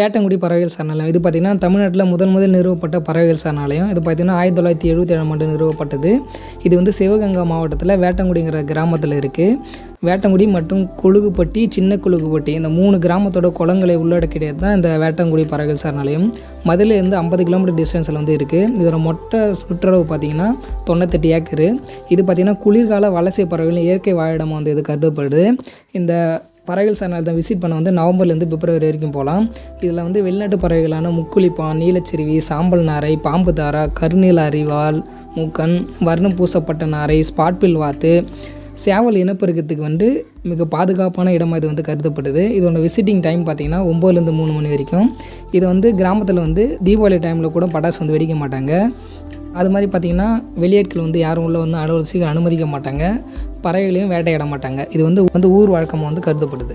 வேட்டங்குடி பறவைகள் சரணாலயம் இது பார்த்திங்கன்னா தமிழ்நாட்டில் முதல் நிறுவப்பட்ட பறவைகள் சரணாலயம். இது பார்த்திங்கன்னா 1977ஆம் ஆண்டு நிறுவப்பட்டது. இது வந்து சிவகங்கை மாவட்டத்தில் வேட்டங்குடிங்கிற கிராமத்தில் இருக்குது. வேட்டங்குடி மற்றும் கொழுகுப்பட்டி, சின்ன கொழுகுப்பட்டி இந்த 3 கிராமத்தோட குளங்களை உள்ளடக்கியது தான் இந்த வேட்டங்குடி பறவைகள் சரணாலயம். மதுரையிலேருந்து 50 கிலோமீட்டர் டிஸ்டன்ஸில் வந்து இருக்குது. இதோட மொத்த சுற்றளவு பார்த்திங்கன்னா 98 ஏக்கரு. இது பார்த்திங்கன்னா குளிர்கால வலசை பறவைகள் இயற்கை வாழிடமாக வந்து இது கருதப்படுது. இந்த பறவைகள் சரணாலயத்தை விசிட் பண்ண வந்து நவம்பர்லேருந்து பிப்ரவரி வரைக்கும் போகலாம். இதில் வந்து வெளிநாட்டு பறவைகளான முக்குளிப்பான், நீலச்சிறுவி, சாம்பல் நாரை, பாம்பு தாரா, கருநீல அரிவாள் மூக்கன், வர்ணம் பூசப்பட்ட நாரை, ஸ்பாட்பில் வாத்து, சேவல் இனப்பெருக்கத்துக்கு வந்து மிக பாதுகாப்பான இடமாக இது வந்து கருதப்படுது. இதோட விசிட்டிங் டைம் பார்த்திங்கன்னா 9லேருந்து 3 மணி வரைக்கும். இது வந்து கிராமத்தில் வந்து தீபாவளி டைமில் கூட பட்டாசு வந்து வெடிக்க மாட்டாங்க. அது மாதிரி பார்த்திங்கன்னா வெளியாட்கள் வந்து யாரும் உள்ள வந்து சீக்கிரம் அனுமதிக்க மாட்டாங்க. பறவைகளையும் வேட்டையாட மாட்டாங்க. இது வந்து ஊர் வழக்கமாக வந்து கருதப்படுது.